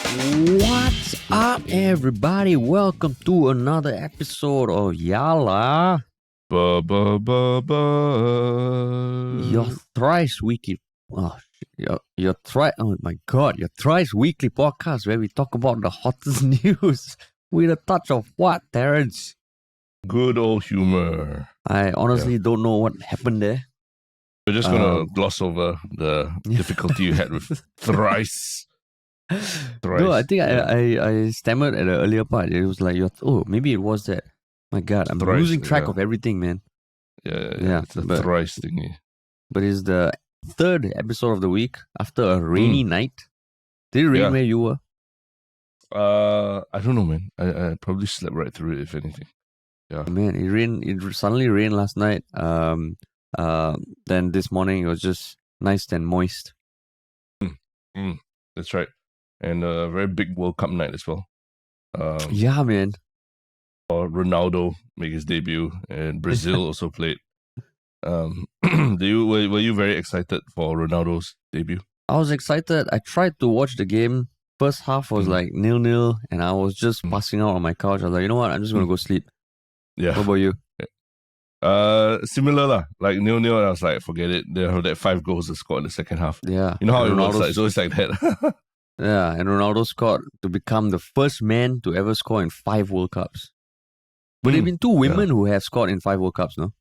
What's up, everybody? Welcome to another episode of Yala, Ba ba ba ba. your thrice weekly. Oh, oh my god, your thrice weekly podcast where we talk about the hottest news with a touch of what, Terrence? Good old humor. I honestly don't know what happened there. We're just gonna gloss over the difficulty you had with thrice. No, I think I stammered at the earlier part. It was like, maybe it was that. My god, I'm Thrice, losing track yeah. of everything, man. Yeah. It's a thrice thingy. But it's the third episode of the week after a rainy night. Did it rain where you were? I don't know, man. I probably slept right through it, if anything. Yeah. Man, it rained. It suddenly rained last night. Then this morning it was just nice and moist. That's right. And a very big World Cup night as well. Yeah, man. Ronaldo make his debut, and Brazil also played. Were you very excited for Ronaldo's debut? I was excited. I tried to watch the game. First half was like 0-0, and I was just passing out on my couch. I was like, you know what? I'm just gonna go sleep. Yeah. What about you? Similar lah. Like 0-0, and I was like, forget it. They have that 5 goals to score in the second half. Yeah. You know how and it works. Like, it's always like that. Yeah, and Ronaldo scored to become the first man to ever score in 5 World Cups. But there have been 2 women who have scored in 5 World Cups, no?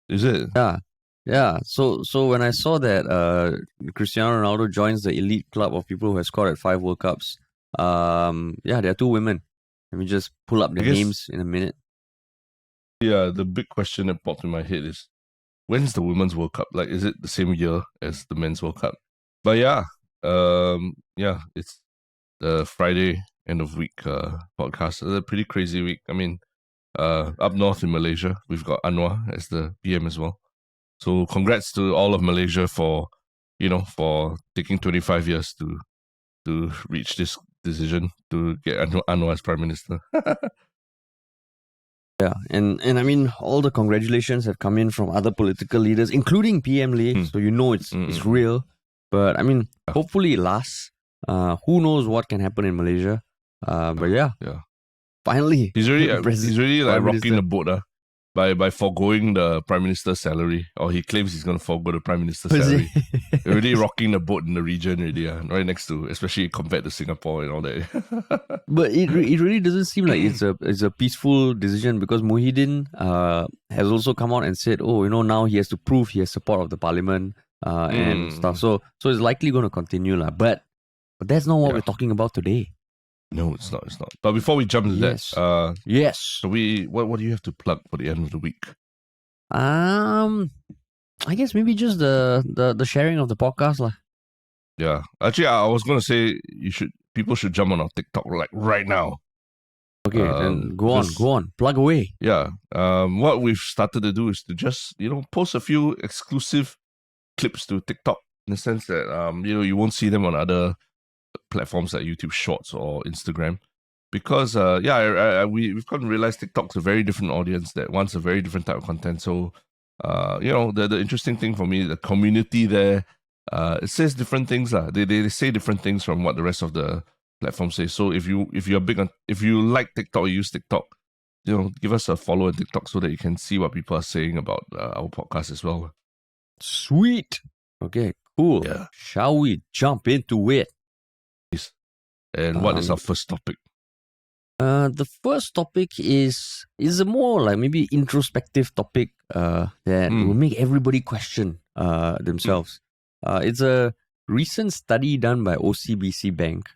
Is it? Yeah. So when I saw that Cristiano Ronaldo joins the elite club of people who have scored at 5 World Cups, there are 2 women. Let me just pull up the names in a minute. Yeah, the big question that popped in my head is, when's the Women's World Cup? Like, is it the same year as the Men's World Cup? But it's the Friday end of week podcast. It's a pretty crazy week. I mean, up north in Malaysia, we've got Anwar as the PM as well. So congrats to all of Malaysia for taking 25 years to reach this decision to get Anwar as Prime Minister. Yeah, and I mean, all the congratulations have come in from other political leaders, including PM Lee. So it's real. But I mean, hopefully it lasts. Who knows what can happen in Malaysia? Finally, he's really like rocking the boat by foregoing the Prime Minister's salary, or he claims he's going to forego the Prime Minister's salary. Really rocking the boat in the region already, right next to, especially compared to Singapore and all that. But it really doesn't seem like it's a peaceful decision, because Muhyiddin has also come out and said, now he has to prove he has support of the parliament and stuff. So it's likely going to continue lah. But that's not what we're talking about today. No, it's not. But before we jump into that, so what do you have to plug for the end of the week? I guess maybe just the sharing of the podcast lah. Yeah, actually, I was gonna say people should jump on our TikTok like right now. Okay, then go on, plug away. Yeah, what we've started to do is to just post a few exclusive clips to TikTok, in the sense that you won't see them on other platforms like YouTube Shorts or Instagram, because we've come to realize TikTok's a very different audience that wants a very different type of content. So the interesting thing for me, the community there, it says different things. They say different things from what the rest of the platforms say. So if you like TikTok, you use TikTok, give us a follow on TikTok so that you can see what people are saying about our podcast as well. Sweet. Okay, cool. Yeah. Shall we jump into it? And what is our first topic? The first topic is a more like maybe introspective topic that will make everybody question themselves. It's a recent study done by OCBC Bank.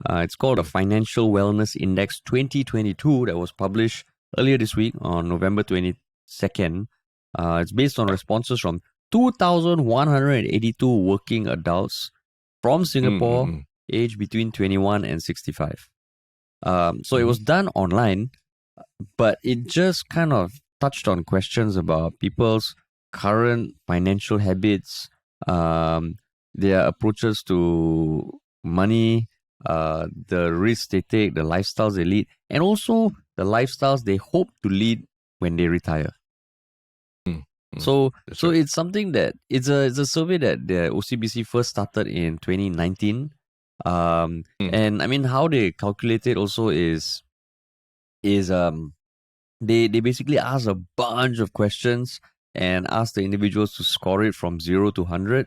It's called a Financial Wellness Index 2022 that was published earlier this week on November 22nd. It's based on responses from 2,182 working adults from Singapore, aged between 21 and 65. So it was done online, but it just kind of touched on questions about people's current financial habits, their approaches to money, the risks they take, the lifestyles they lead, and also the lifestyles they hope to lead when they retire. So it's something that it's a survey that the OCBC first started in 2019. And I mean, how they calculate it also is they basically ask a bunch of questions and ask the individuals to score it from 0 to 100.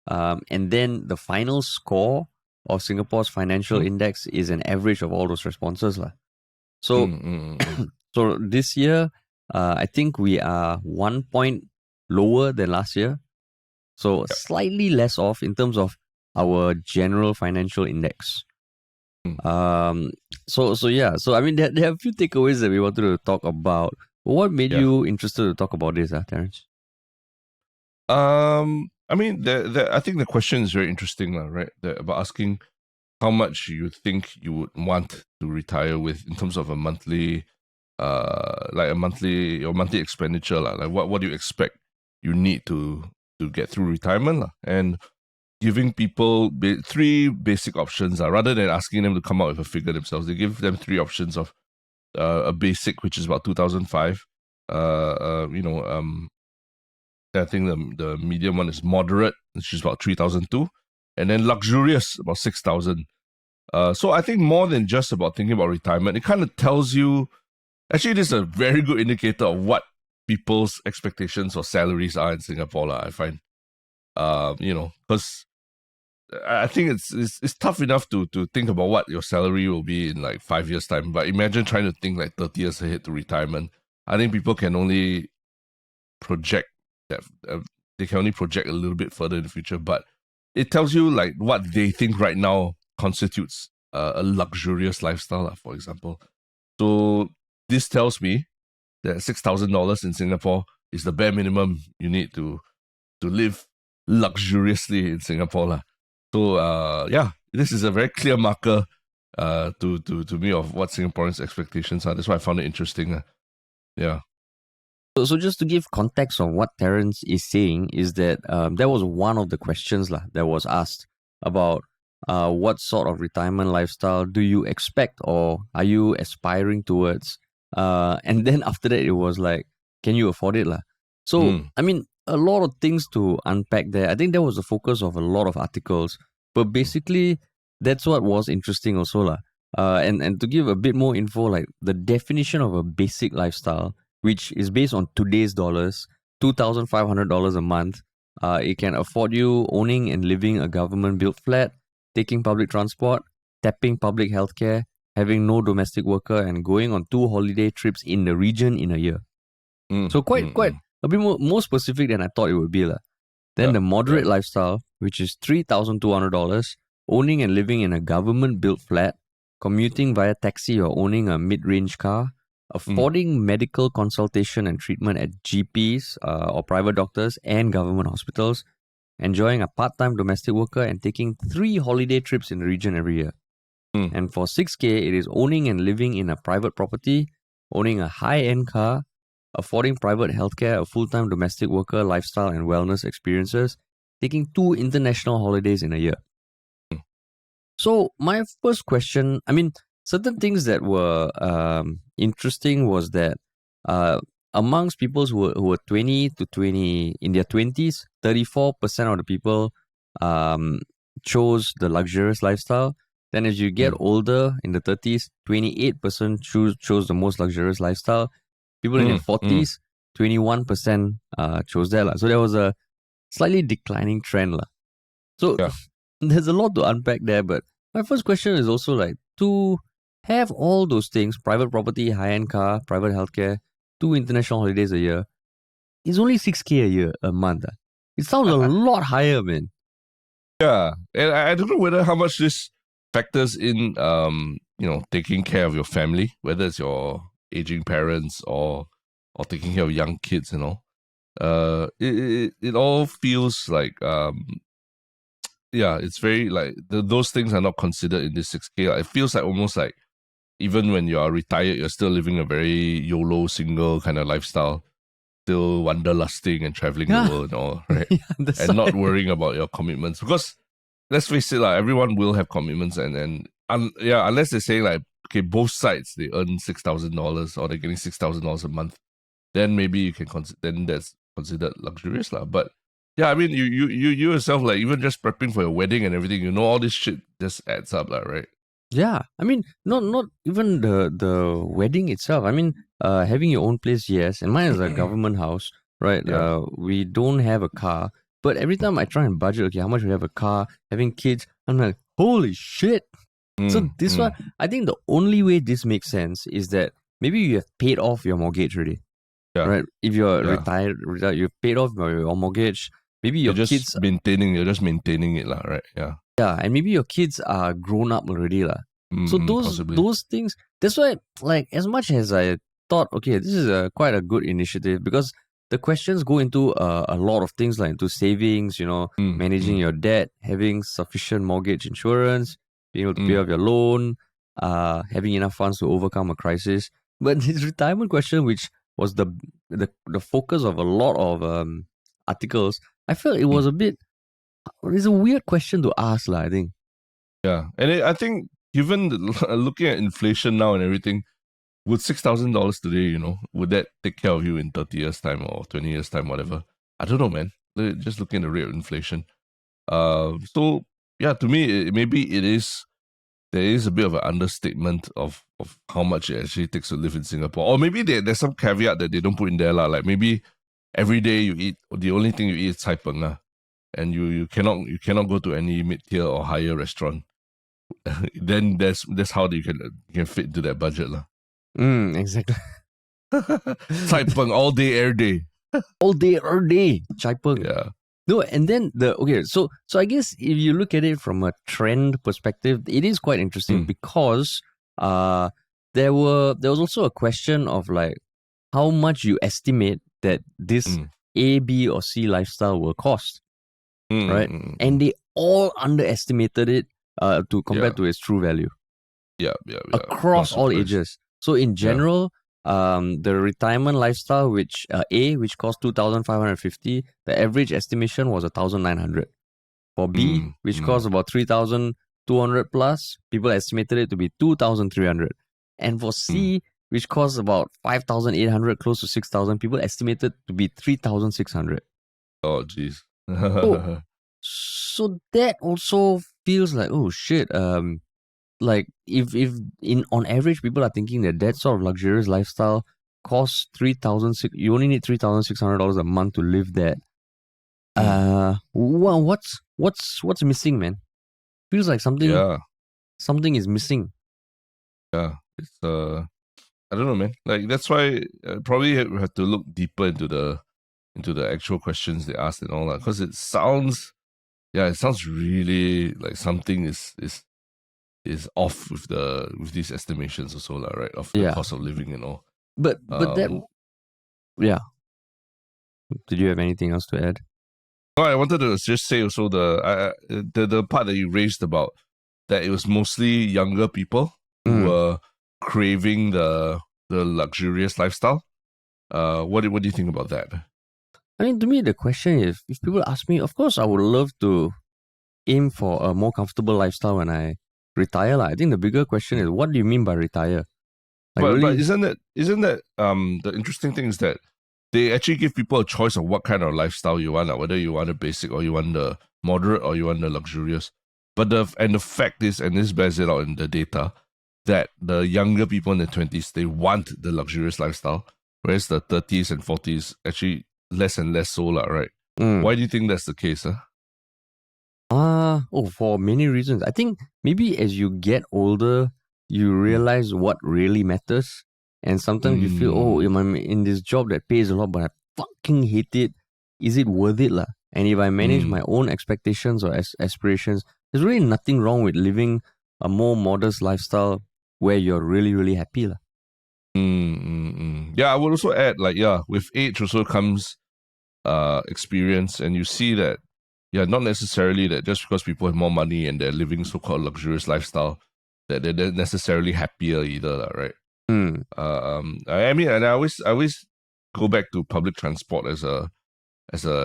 And then the final score of Singapore's financial index is an average of all those responses. So, so this year, I think we are 1 point lower than last year. So slightly less off in terms of our general financial index. So yeah. So I mean, there are a few takeaways that we wanted to talk about. What made you interested to talk about this, Terence? I mean, I think the question is very interesting, right? About asking how much you think you would want to retire with in terms of a monthly, your monthly expenditure, like what do you expect you need to get through retirement, and giving people three basic options, rather than asking them to come up with a figure themselves. They give them three options of a basic, which is about 2005. I think the medium one is moderate, which is about 3002, and then luxurious, about 6,000. So I think more than just about thinking about retirement, it kind of tells you. Actually, this is a very good indicator of what people's expectations or salaries are in Singapore. I find, because I think it's tough enough to think about what your salary will be in like 5 years' time. But imagine trying to think like 30 years ahead to retirement. I think people can only project that they can only project a little bit further in the future. But it tells you like what they think right now constitutes a luxurious lifestyle, for example. So this tells me that $6,000 in Singapore is the bare minimum you need to live luxuriously in Singapore. So this is a very clear marker to me of what Singaporeans' expectations are. That's why I found it interesting. Yeah. So just to give context on what Terence is saying is that that was one of the questions that was asked about what sort of retirement lifestyle do you expect or are you aspiring towards? And then after that, it was like, can you afford it? So, I mean, a lot of things to unpack there. I think that was the focus of a lot of articles. But basically, that's what was interesting also. And to give a bit more info, like the definition of a basic lifestyle, which is based on today's dollars, $2,500 a month. It can afford you owning and living a government-built flat, taking public transport, tapping public healthcare, having no domestic worker, and going on 2 holiday trips in the region in a year. So quite a bit more specific than I thought it would be. Then the moderate lifestyle, which is $3,200, owning and living in a government-built flat, commuting via taxi or owning a mid-range car, affording medical consultation and treatment at GPs or private doctors and government hospitals, enjoying a part-time domestic worker and taking 3 holiday trips in the region every year. And for 6K, it is owning and living in a private property, owning a high-end car, affording private healthcare, a full-time domestic worker, lifestyle and wellness experiences, taking 2 international holidays in a year. So my first question, I mean, certain things that were interesting was that amongst people who were 20 to 20 in their 20s, 34% of the people chose the luxurious lifestyle. Then as you get older in the 30s, 28% chose the most luxurious lifestyle. People in their 40s, 21% chose that. So there was a slightly declining trend. So there's a lot to unpack there, but my first question is also like, to have all those things, private property, high-end car, private healthcare, 2 international holidays a year, it's only 6K a month. It sounds a lot higher, man. Yeah, and I don't know whether how much this factors in, taking care of your family, whether it's your aging parents or taking care of young kids, it all feels like, it's very like those things are not considered in this 6K. It feels like almost like even when you are retired, you're still living a very YOLO single kind of lifestyle, still wanderlusting and traveling the world and all, right? And not worrying about your commitments. Because let's face it, everyone will have commitments unless they say like, okay, both sides, they earn $6,000 or they're getting $6,000 a month, then maybe you can then that's considered luxurious. But Yeah, I mean, you yourself, like, even just prepping for your wedding and everything, all this shit just adds up, like, right? Yeah, I mean, not even the wedding itself. I mean, having your own place, yes, and mine is a government house, right? Yeah. We don't have a car, but every time I try and budget, okay, how much we have a car, having kids, I'm like, holy shit. So this one, I think the only way this makes sense is that maybe you have paid off your mortgage already, Yeah. right? If you're Yeah. retired, you've paid off your mortgage. Maybe your You're kids, just maintaining it, lah, right? Yeah. yeah, and maybe your kids are grown up already, lah. So Possibly. those things. That's why, like, as much as I thought, okay, this is quite a good initiative because the questions go into a lot of things, like into savings, managing your debt, having sufficient mortgage insurance, being able to pay off your loan, having enough funds to overcome a crisis. But this retirement question, which was the focus of a lot of articles, I felt it was a bit. It's a weird question to ask, lah, I think. Yeah, and I think given looking at inflation now and everything, would $6,000 today, would that take care of you in 30 years time or 20 years time, whatever? I don't know, man. Just looking at the rate of inflation. So yeah, to me, maybe there is a bit of an understatement of how much it actually takes to live in Singapore, or maybe there's some caveat that they don't put in there, lah. Like maybe every day you eat, the only thing you eat is cai peng, lah, and you cannot go to any mid tier or higher restaurant. Then that's how you can fit into that budget, lah. Exactly. Cai peng all day, every day. All day, every day. Chai peng. Yeah. No, and then so I guess if you look at it from a trend perspective, it is quite interesting because there was also a question of like how much you estimate that this A, B, or C lifestyle will cost. Right? And they all underestimated it to compared to its true value. Yeah. Across all ages. So in general, the retirement lifestyle, which which cost 2,550, the average estimation was 1,900. For B, which cost about 3,200 plus, people estimated it to be 2,300. And for C, which costs about 5,800, close to 6,000, people estimated to be 3,600. Oh, jeez. So that also feels like, oh shit, like if on average people are thinking that sort of luxurious lifestyle costs you only need $3,600 a month to live that. Well, what's missing, man? Feels like something is missing. Yeah, it's I don't know, man. Like that's why probably we have to look deeper into the actual questions they asked and all that, because it sounds really like something is off with these estimations also, right? Of the cost of living and all. But that, yeah. Did you have anything else to add? No, I wanted to just say also the part that you raised about that it was mostly younger people who were craving the luxurious lifestyle. What do you think about that? I mean, to me, the question is, if people ask me, of course, I would love to aim for a more comfortable lifestyle when I retire. I think the bigger question is, what do you mean by retire? Like, but isn't that the interesting thing is that they actually give people a choice of what kind of lifestyle you want, whether you want the basic or you want the moderate or you want the luxurious. But the fact is, and this bears it out in the data, that the younger people in the 20s, they want the luxurious lifestyle, whereas the 30s and 40s actually less and less so, right? Why do you think that's the case? For many reasons. I think maybe as you get older, you realize what really matters. And sometimes you feel, I'm in this job that pays a lot, but I fucking hate it. Is it worth it, lah? And if I manage my own expectations or aspirations, there's really nothing wrong with living a more modest lifestyle where you're really, really happy, lah. Yeah, I would also add, with age also comes experience, and you see that, not necessarily that just because people have more money and they're living so-called luxurious lifestyle, that they're necessarily happier either, right? I mean, and I always go back to public transport as a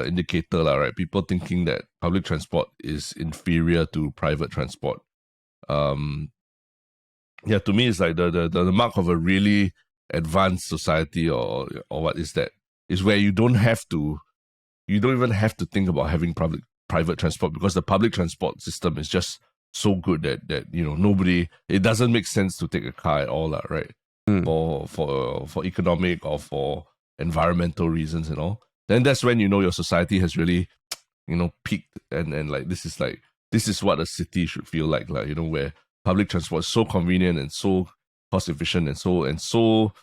indicator, right? People thinking that public transport is inferior to private transport. To me, it's like the mark of a really advanced society, or what is that? Is where you don't have to you don't even have to think about having private transport because the public transport system is just so good that nobody, it doesn't make sense to take a car at all, right? For economic or for environmental reasons and all. Then that's when your society has really peaked, and like this is what a city should feel like where public transport is so convenient and so cost efficient and so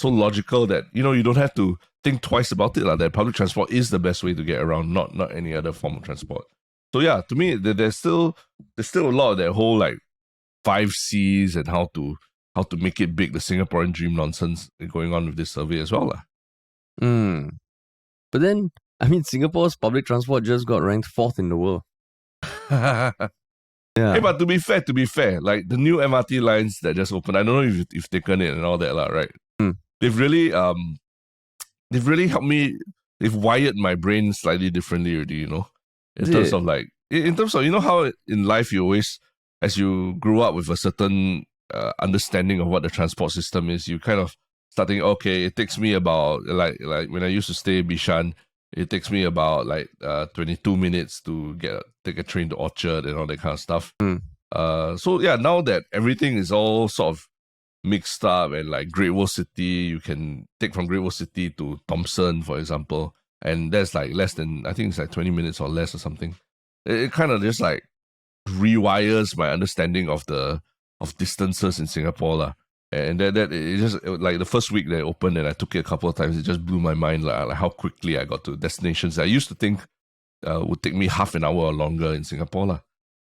logical that you don't have to think twice about it. That public transport is the best way to get around, not any other form of transport. So yeah, to me, there's still a lot of that whole like 5 Cs and how to make it big, the Singaporean dream nonsense going on with this survey as well. But then, I mean, Singapore's public transport just got ranked 4th in the world. Yeah. Hey, but to be fair, like the new MRT lines that just opened, I don't know if you've taken it and all that, right? They've really helped me. They've wired my brain slightly differently already, in terms of how in life you always, as you grew up with a certain understanding of what the transport system is, you kind of start thinking, okay, it takes me about like when I used to stay in Bishan, it takes me about 22 minutes to take a train to Orchard and all that kind of stuff. So yeah, now that everything is all sort of mixed up and like Great World City, you can take from Great World City to Thomson, for example, and that's like less than, I think it's like 20 minutes or less or something. It kind of just like rewires my understanding of distances in Singapore. And that it just like the first week they opened and I took it a couple of times, it just blew my mind like how quickly I got to destinations I used to think would take me half an hour or longer in Singapore. Wow,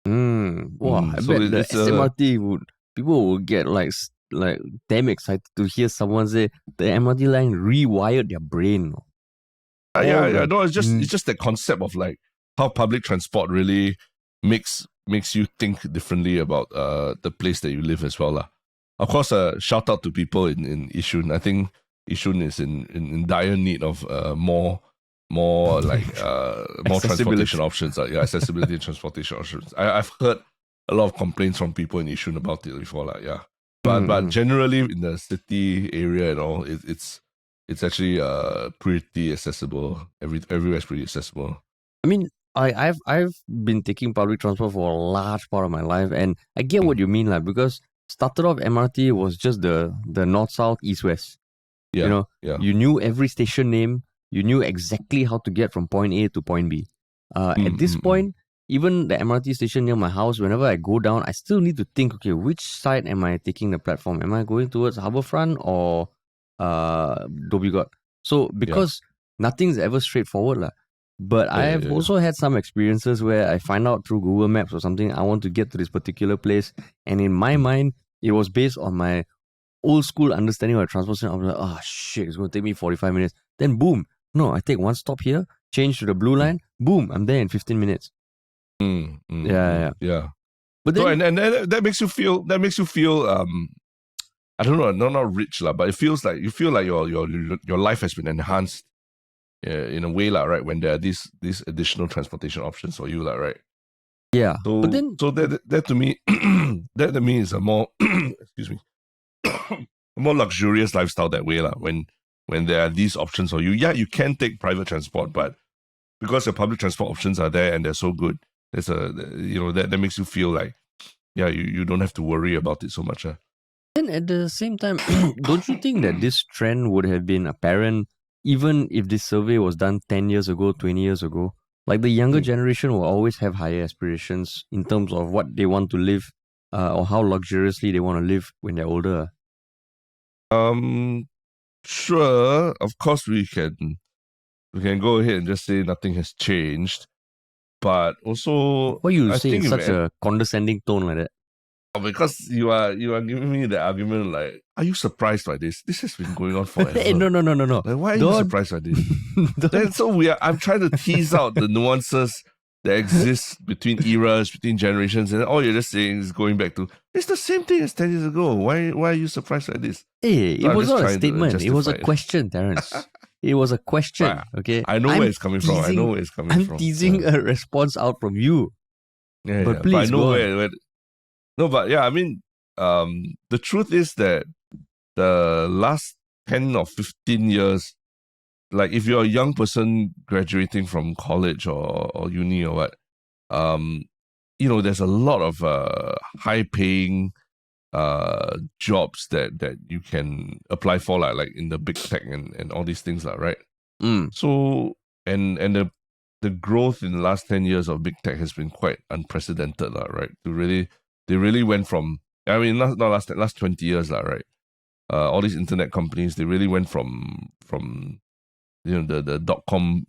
I bet the SMRT people would get like damn excited to hear someone say the MRT line rewired their brain. No, it's just the concept of like how public transport really makes you think differently about the place that you live as well. Of course, shout out to people in Yishun. I think Yishun is in dire need of more transportation options. Accessibility and transportation options. I've heard a lot of complaints from people in Yishun about it before. But generally in the city area and all, it's actually pretty accessible. Everywhere's pretty accessible. I mean, I've been taking public transport for a large part of my life, and I get what you mean, because started off MRT was just the north, south, east, west. Yeah, you knew every station name, you knew exactly how to get from point A to point B. At this point, even the MRT station near my house, whenever I go down, I still need to think, okay, which side am I taking the platform? Am I going towards Harbourfront or Dhoby Ghaut? So because nothing's ever straightforward, but I have also had some experiences where I find out through Google Maps or something, I want to get to this particular place. And in my mind, it was based on my old school understanding of transport system. I was like, oh shit, it's going to take me 45 minutes. Then boom, no, I take one stop here, change to the blue line, boom, I'm there in 15 minutes. Yeah. But then, so, and that makes you feel I don't know, not rich, but it feels like you feel like your life has been enhanced in a way, right? When there are these additional transportation options for you, right? Yeah. So, but then, that to me, that to me is a more excuse me, a more luxurious lifestyle that way, when there are these options for you. Yeah, you can take private transport, but because the public transport options are there and they're so good, there's that makes you feel like you don't have to worry about it so much. Then at the same time, don't you think that this trend would have been apparent even if this survey was done 10 years ago, 20 years ago? Like the younger generation will always have higher aspirations in terms of what they want to live or how luxuriously they want to live when they're older. Sure, of course we can go ahead and just say nothing has changed, but also why you say in such a condescending tone like that? Because you are giving me the argument like, are you surprised by this? This has been going on forever. Hey, no. Like, why are you surprised by this? Then so I'm trying to tease out the nuances that exist between eras, between generations, and all you're just saying is going back to, it's the same thing as 10 years ago. Why are you surprised by this? Hey, it was not a statement. It was a question, Terence. It was a question. Right. Okay, I know where it's coming from. I'm teasing a response out from you. But please, but I know where. No, but yeah, I mean, the truth is that the last 10 or 15 years like if you're a young person graduating from college or uni or what, there's a lot of high paying jobs that you can apply for, like in the big tech and all these things, right? So and the growth in the last 10 years of big tech has been quite unprecedented, right? They really went from, I mean, not last 20 years, right? All these internet companies, they really went from the dot-com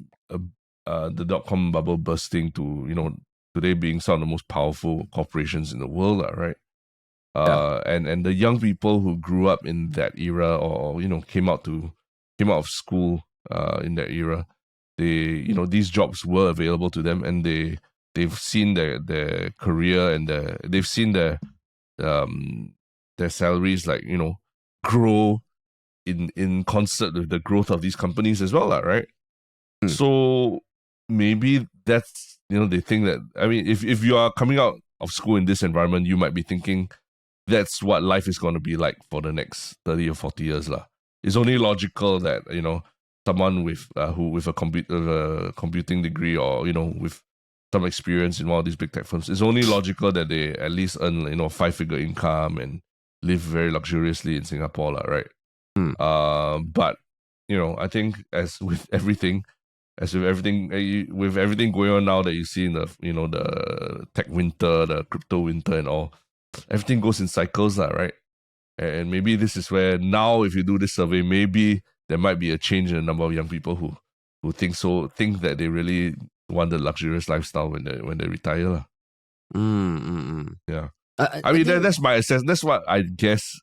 bubble bursting to today being some of the most powerful corporations in the world, right? And the young people who grew up in that era or came out of school in that era, these jobs were available to them, and they've seen their career and they've seen their salaries grow in concert with the growth of these companies as well, right? So maybe that's they think that, I mean, if you are coming out of school in this environment, you might be thinking that's what life is going to be like for the next 30 or 40 years lah. It's only logical that someone with a computing degree or with some experience in one of these big tech firms, it's only logical that they at least earn 5-figure income and live very luxuriously in Singapore lah, right? But I think with everything going on now that you see in the the tech winter, the crypto winter and all, everything goes in cycles lah, right? And maybe this is where now, if you do this survey, maybe there might be a change in the number of young people who think that they really want the luxurious lifestyle when they retire lah. Yeah. I mean, that's my assessment. That's what I guess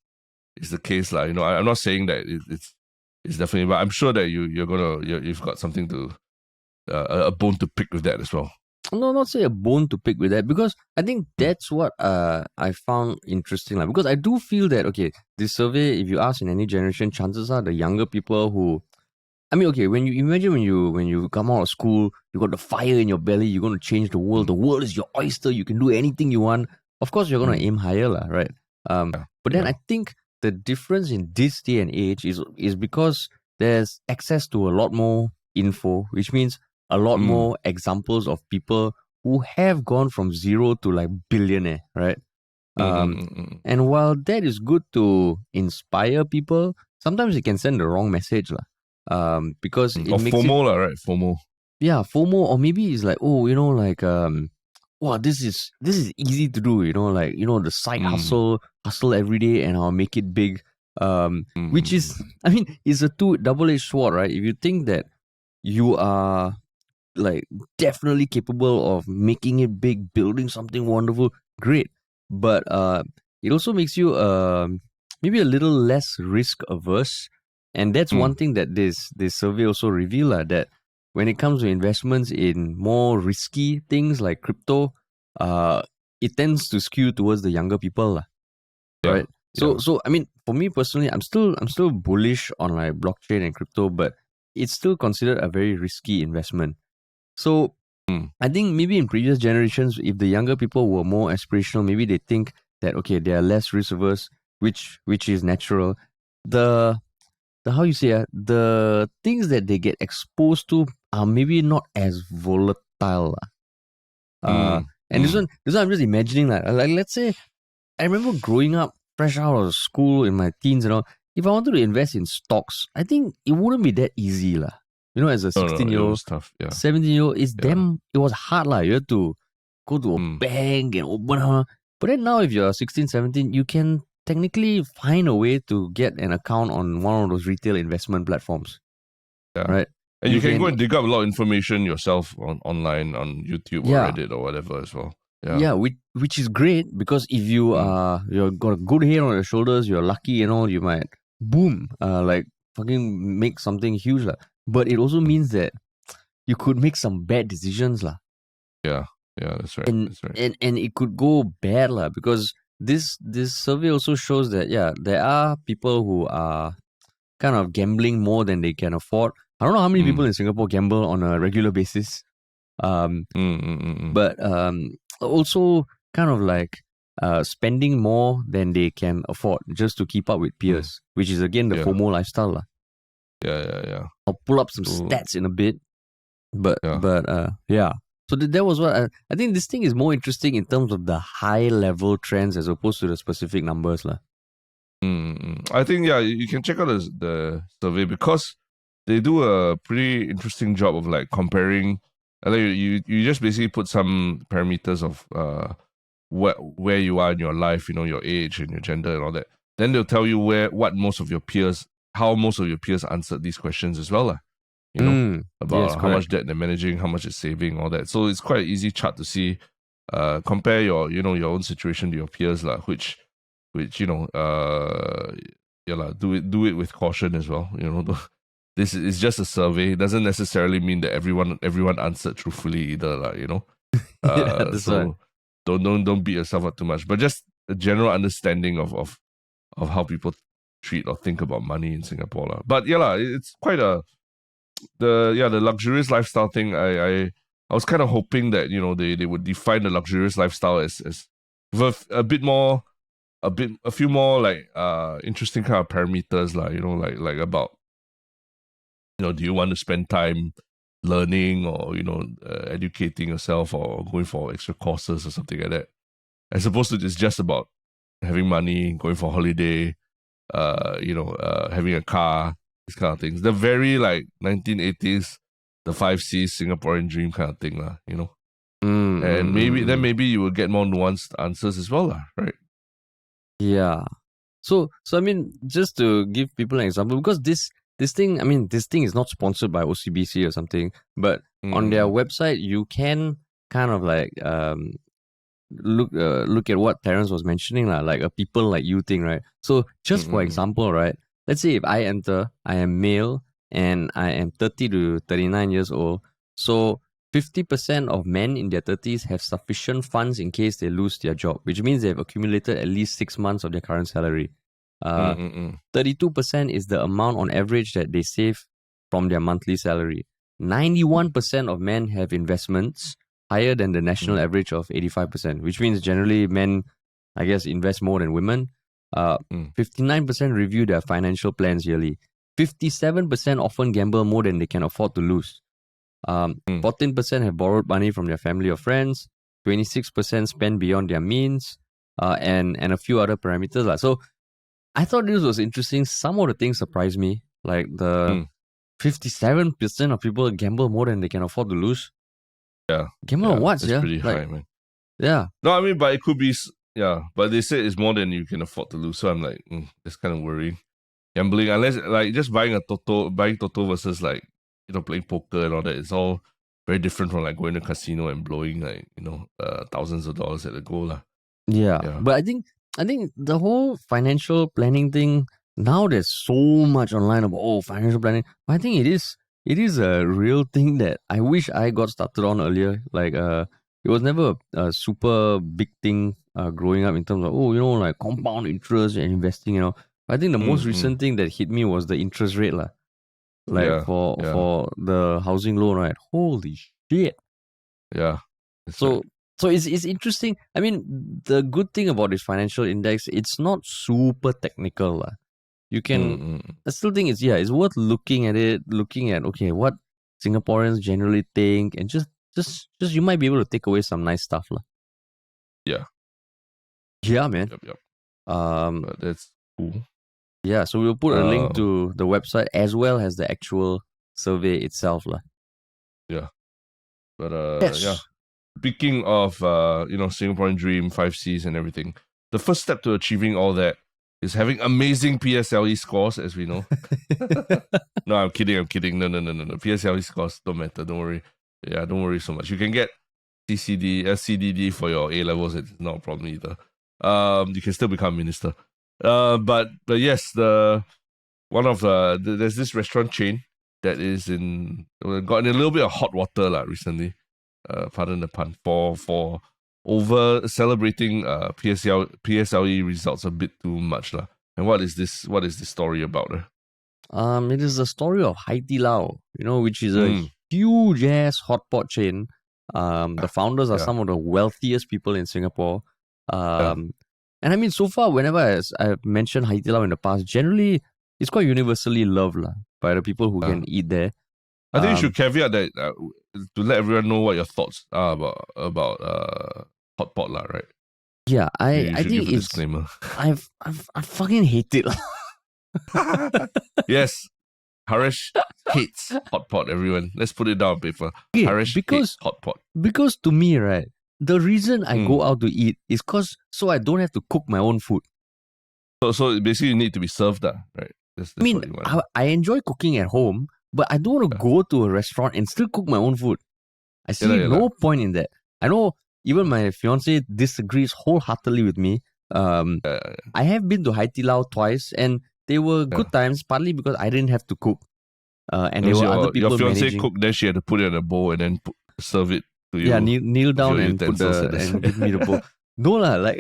is the case lah. I'm not saying that it's definitely, but I'm sure that you've got something to a bone to pick with that as well. No, not say a bone to pick with that, because I think that's what I found interesting. Like, because I do feel that, okay, this survey, if you ask in any generation, chances are the younger people who, I mean, okay, when you imagine when you come out of school, you got the fire in your belly, you're going to change the world. The world is your oyster. You can do anything you want. Of course, you're going to aim higher, lah, right? But then I think the difference in this day and age is because there's access to a lot more info, which means a lot more examples of people who have gone from zero to like billionaire, right? And while that is good to inspire people, sometimes it can send the wrong message, because it makes FOMO, right? FOMO. Yeah, FOMO, or maybe it's like, oh, wow, this is easy to do, the side hustle every day and I'll make it big. Which is, I mean, it's a double-edged sword, right? If you think that you are like definitely capable of making it big, building something wonderful, great. But it also makes you maybe a little less risk averse. And that's one thing that this survey also revealed, that when it comes to investments in more risky things like crypto, it tends to skew towards the younger people, right? So I mean, for me personally, I'm still bullish on like blockchain and crypto, but it's still considered a very risky investment. So I think maybe in previous generations, if the younger people were more aspirational, maybe they think that, okay, they are less risk averse, which is natural. The things that they get exposed to are maybe not as volatile. And this one I'm just imagining, like let's say, I remember growing up fresh out of school in my teens and all, if I wanted to invest in stocks, I think it wouldn't be that easy. As a 16-year-old, 17-year-old, it was hard. You had to go to a bank and open her. But then now, if you're 16, 17, you can technically find a way to get an account on one of those retail investment platforms. Right? And you can go and dig up a lot of information yourself online on YouTube or Reddit or whatever as well. Yeah, which is great, because if you've got a good head on your shoulders, you're lucky and all, you might boom, fucking make something huge. But it also means that you could make some bad decisions. Yeah, that's right. And it could go bad, because this survey also shows that, there are people who are kind of gambling more than they can afford. I don't know how many people in Singapore gamble on a regular basis. But also kind of like spending more than they can afford just to keep up with peers, which is again the FOMO lifestyle. Yeah. I'll pull up some So, stats in a bit. But yeah. yeah. So that was what I think this thing is more interesting in terms of the high level trends as opposed to the specific numbers lah. I think you can check out the survey because they do a pretty interesting job of like comparing. Like you just basically put some parameters of where you are in your life, your age and your gender and all that. Then they'll tell you how most of your peers answered these questions as well, lah. Yes, About how much correct. debt they're managing, how much is saving, all that. So it's quite an easy chart to see. Compare your your own situation to your peers, lah, which do it with caution as well. This is just a survey. It doesn't necessarily mean that everyone answered truthfully either, lah. Yeah, that's right. So don't beat yourself up too much, but just a general understanding of how people treat or think about money in Singapore, lah. But it's quite the luxurious lifestyle thing. I was kind of hoping that they would define the luxurious lifestyle as with a few more like interesting kind of parameters, like about do you want to spend time learning or educating yourself or going for extra courses or something like that, as opposed to just about having money, going for holiday, having a car, these kind of things. The very like 1980s, the 5Cs Singaporean dream kind of thing, and maybe you will get more nuanced answers as well, right? Yeah. So I mean, just to give people an example, because this thing is not sponsored by OCBC or something, but on their website you can kind of like look at what Terence was mentioning, like a people like you thing, right? So just for example, right, let's say if I enter, I am male and I am 30 to 39 years old. So 50% of men in their 30s have sufficient funds in case they lose their job, which means they've accumulated at least 6 months of their current salary. 32% is the amount on average that they save from their monthly salary. 91% of men have investments higher than the national average of 85%, which means generally men, I guess, invest more than women. 59% review their financial plans yearly. 57% often gamble more than they can afford to lose. 14% have borrowed money from their family or friends. 26% spend beyond their means, and a few other parameters. So I thought this was interesting. Some of the things surprised me, like the 57% of people gamble more than they can afford to lose. Yeah. Gamble on what? It's pretty high, man. Yeah. No, I mean, but it could be, but they say it's more than you can afford to lose. So I'm like, that's kind of worrying. Gambling, unless like just buying Toto versus like, playing poker and all that, it's all very different from like going to casino and blowing like, thousands of dollars at a go, lah. Yeah. But I think the whole financial planning thing, now there's so much online about financial planning. I think it is a real thing that I wish I got started on earlier. Like it was never a super big thing growing up in terms of like compound interest and investing. I think the most recent thing that hit me was the interest rate lah. Like for the housing loan, right? Holy shit. Yeah. So it's interesting. I mean, the good thing about this financial index, it's not super technical lah. You can, I still think it's worth looking at it, looking at, okay, what Singaporeans generally think, and just you might be able to take away some nice stuff lah. Yeah. Yeah, man. Yep. But that's cool. Yeah, so we'll put a link to the website as well as the actual survey itself lah. Yeah. But yeah. Speaking of Singaporean dream, 5Cs and everything, the first step to achieving all that is having amazing PSLE scores, as we know. No, I'm kidding. No. PSLE scores don't matter. Don't worry. Yeah, don't worry so much. You can get CDD for your A levels. It's not a problem either. You can still become a minister. But yes, there's this restaurant chain that is got in a little bit of hot water recently. Pardon the pun, for over celebrating PSLE results a bit too much lah. And what is this story about? It is the story of Haidilao, which is a huge ass hot pot chain. The founders are some of the wealthiest people in Singapore. And I mean, so far, whenever I've mentioned Haidilao in the past, generally it's quite universally loved lah. by the people who can eat there. I think you should caveat that to let everyone know what your thoughts are about hot pot lah, right? Yeah, You I should think give a it's disclaimer. I fucking hate it. Yes, Harish hates hot pot. Everyone, let's put it down on paper. Okay, Harish hates hot pot. Because to me, right, the reason I go out to eat is so I don't have to cook my own food. So basically, you need to be served, right? That's I mean, what you want. I enjoy cooking at home, but I don't want to go to a restaurant and still cook my own food. I see no point in that. I know even my fiance disagrees wholeheartedly with me. I have been to Haidilao twice, and they were good times, partly because I didn't have to cook. And there were other people your fiance managing. cooked, then she had to put it in a bowl and then serve it to you. Yeah, kneel down and put and give me the bowl. No lah, like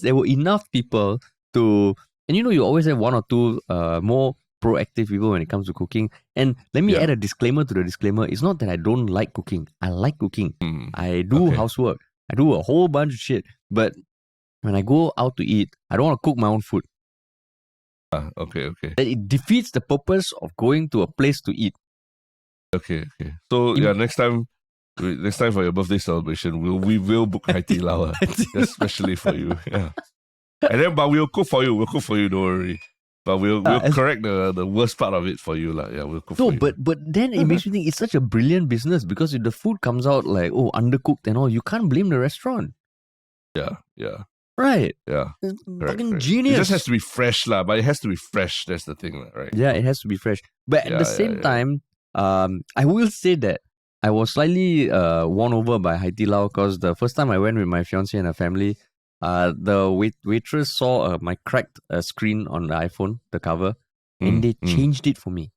there were enough people to, and you always have one or two more proactive people when it comes to cooking. And let me add a disclaimer to the disclaimer. It's not that I don't like cooking. I like cooking. I do housework. I do a whole bunch of shit. But when I go out to eat, I don't want to cook my own food. Okay. It defeats the purpose of going to a place to eat. Okay. So next time for your birthday celebration, we will book Haidilao, especially for you. Yeah. And then, but we'll cook for you. Don't worry. But we'll correct the worst part of it for you, lah. Yeah, we'll cook for you. But then it makes me think it's such a brilliant business, because if the food comes out like undercooked and all, you can't blame the restaurant. Yeah. Right. Yeah. It's fucking genius. It just has to be fresh, lah. But it has to be fresh. That's the thing, right? Yeah, it has to be fresh. But at the same time, I will say that I was slightly won over by Haidilao, because the first time I went with my fiancée and her family, the waitress saw my cracked screen on the iPhone, the cover, and they changed it for me.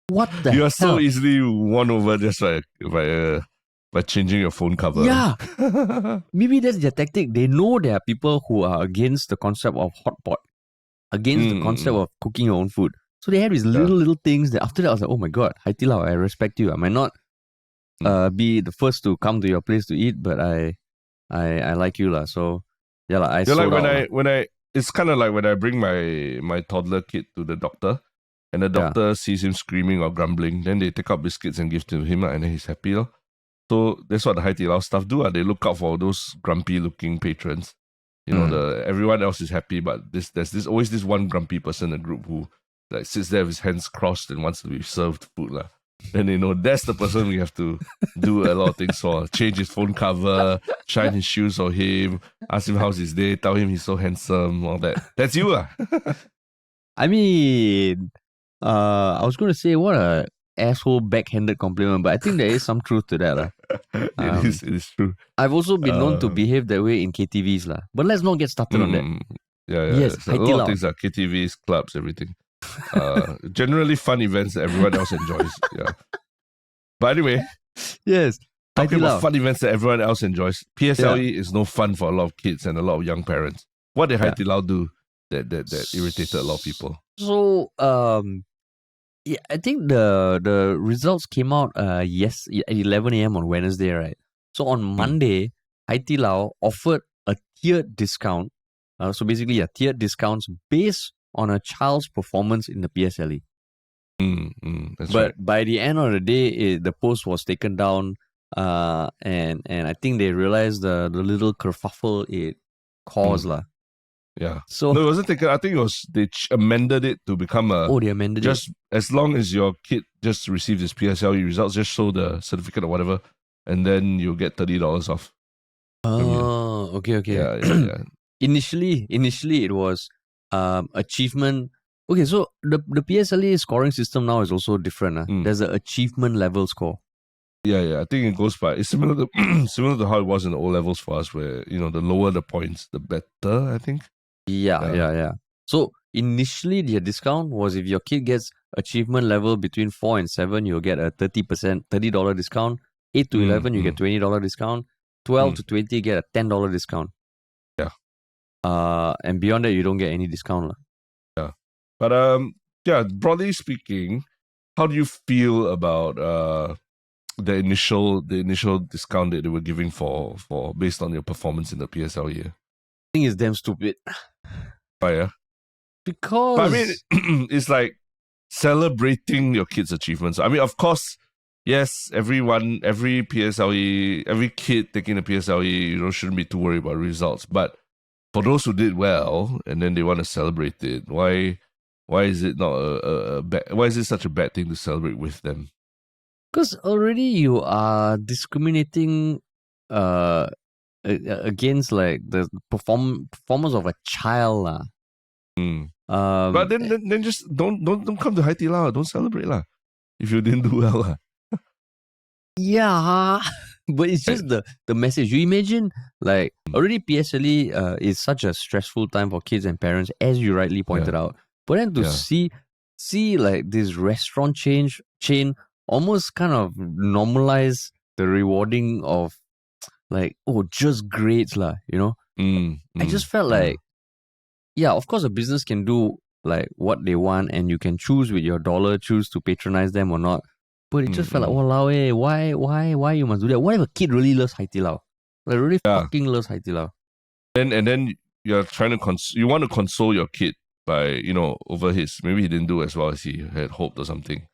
What the hell? You are so easily won over just by changing your phone cover. Yeah. Maybe that's their tactic. They know there are people who are against the concept of hot pot, against the concept of cooking your own food. So they had these little things that after that I was like, oh my god, Haidilao, I respect you. I might not be the first to come to your place to eat, but I like you lah. So yeah lah. It's kind of like when I bring my toddler kid to the doctor, and the doctor sees him screaming or grumbling, then they take out biscuits and give to him, and then he's happy. So that's what the Haidilao staff do. They look out for those grumpy looking patrons. Everyone else is happy, but there's always this one grumpy person in the group who like sits there with his hands crossed and wants to be served food lah. Then that's the person we have to do a lot of things for. Change his phone cover, shine his shoes for him, ask him how's his day, tell him he's so handsome, all that. That's you lah. I mean, I was going to say what a asshole backhanded compliment, but I think there is some truth to that lah. It is true. I've also been known to behave that way in KTVs lah. But let's not get started on that. Yeah. Yes, so a lot of things are KTVs, clubs, everything. Generally fun events that everyone else enjoys. Yeah. But anyway, yes, talking about fun events that everyone else enjoys, PSLE is no fun for a lot of kids and a lot of young parents. What did Haidilao do that irritated a lot of people? So I think the results came out at 11 a.m. on Wednesday, right? So on Monday, Haidilao offered a tiered discount. So basically, tiered discounts based on a child's performance in the PSLE. But by the end of the day, the post was taken down, and I think they realized the little kerfuffle it caused lah. Yeah. So no, it wasn't taken. I think they amended it to become a. Oh, they amended just as long as your kid just receives his PSLE results, just show the certificate or whatever, and then you'll get $30 off. Oh, okay. Yeah. Initially, it was achievement. Okay, so the PSLE scoring system now is also different. There's an achievement level score. Yeah. I think it goes by. It's similar to how it was in the O levels for us, where the lower the points, the better. I think. Yeah. So initially, the discount was if your kid gets achievement level between 4 and 7, you'll get a $30 discount. 8 to 11, you get $20 discount. 12 to 20, you get a $10 discount. Yeah. And beyond that, you don't get any discount lah. Yeah. But broadly speaking, how do you feel about the initial discount that they were giving for based on your performance in the PSLE? I think it's damn stupid. Oh, yeah? Because But I mean, it's like celebrating your kids' achievements. I mean, of course, yes, every PSLE, every kid taking a PSLE, shouldn't be too worried about results. But for those who did well and then they want to celebrate it, why is it not why is it such a bad thing to celebrate with them? Because already you are discriminating against like the performance of a child lah. But then just don't come to Haidilao, don't celebrate lah. If you didn't do well lah. Yeah, but it's just the message. You imagine like already PSLE is such a stressful time for kids and parents, as you rightly pointed out. But then to see like this restaurant chain almost kind of normalize the rewarding of like just grades lah, I just felt like of course a business can do like what they want and you can choose with your dollar, choose to patronize them or not. But it just felt like, walao why you must do that? What if a kid really loves Haidilao? Like really fucking loves Haidilao. And then you're trying to you want to console your kid by, over maybe he didn't do as well as he had hoped or something.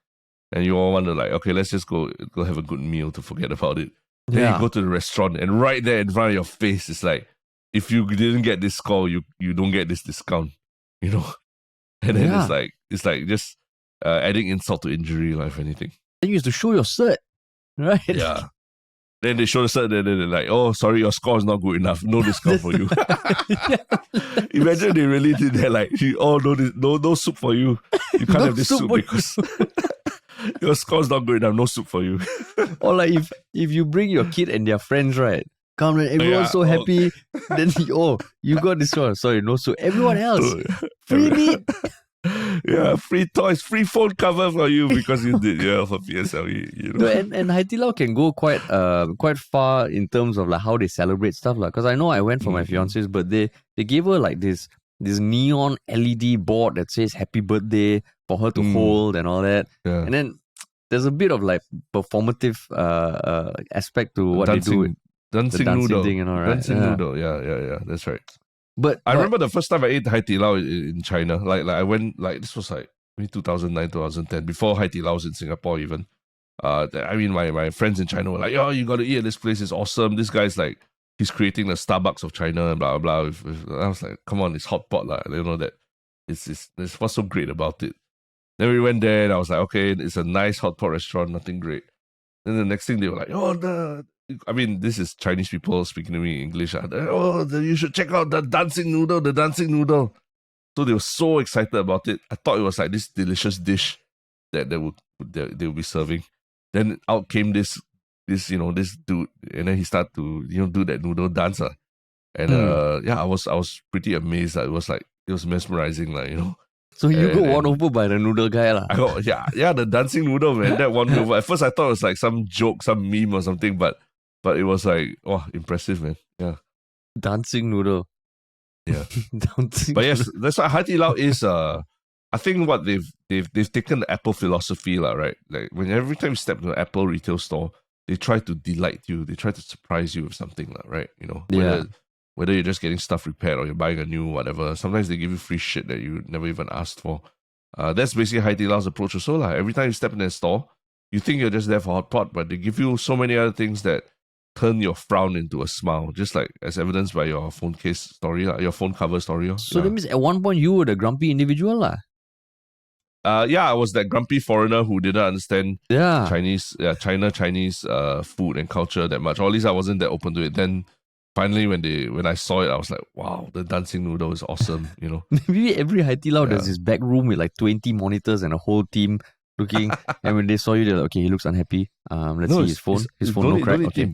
And you all want to like, okay, let's just go have a good meal to forget about it. Then you go to the restaurant and right there in front of your face, it's like, if you didn't get this score, you don't get this discount, And then it's like just adding insult to injury, if anything. Then you have to show your cert, right? Yeah. Then they show the cert, then they're like, oh, sorry, your score is not good enough. No discount for you. Imagine they really did that, like, no soup for you. You can't have this soup because your score is not good enough. No soup for you. Or like if you bring your kid and their friends, right? Come, everyone's so happy. Then you got this one. Sorry, no soup. Everyone else, free meat. Yeah, free toys, free phone cover for you because you did for PSLE. No, and Haidilao can go quite far in terms of like how they celebrate stuff like. Because I know I went for my fiance's birthday. They gave her like this neon LED board that says "Happy Birthday" for her to hold and all that. Yeah. And then there's a bit of like performative aspect to what they do. Dancing noodle thing and all, right? Dancing noodle, yeah, that's right. But I remember the first time I ate Haidilao in China. Like I went, like this was like maybe 2009, 2010, before Haidilao was in Singapore even. I mean, my friends in China were like, "Oh, you got to eat at this place. It's awesome. This guy's like, he's creating the Starbucks of China and blah blah blah." I was like, "Come on, it's hot pot lah." That it's what's so great about it. Then we went there and I was like, "Okay, it's a nice hot pot restaurant, nothing great." Then the next thing they were like, this is Chinese people speaking to me in English. You should check out the dancing noodle. So they were so excited about it. I thought it was like this delicious dish that they would be serving. Then out came this dude, and then he started to do that noodle dance. And I was pretty amazed. It was mesmerizing, So you got won over by the noodle guy lah. I got the dancing noodle, man. That won me over. At first I thought it was like some joke, some meme or something, but it was like, impressive, man. Yeah. Dancing noodle. Yeah. But yes, that's why Haidilao is I think what they've taken the Apple philosophy, right? Like every time you step into an Apple retail store, they try to delight you, they try to surprise you with something, right? Whether you're just getting stuff repaired or you're buying a new whatever. Sometimes they give you free shit that you never even asked for. That's basically Haidilao's approach also. Every time you step in their store, you think you're just there for hot pot, but they give you so many other things that turn your frown into a smile, just like as evidenced by your phone case story, your phone cover story. So that means at one point you were the grumpy individual lah. I was that grumpy foreigner who didn't understand Chinese food and culture that much. Or at least I wasn't that open to it. Then finally when I saw it, I was like, wow, the dancing noodle is awesome, Maybe every Haidilao there's this back room with like 20 monitors and a whole team looking. And when they saw you, they're like, okay, he looks unhappy. Let's see his phone. His phone no crack. Okay.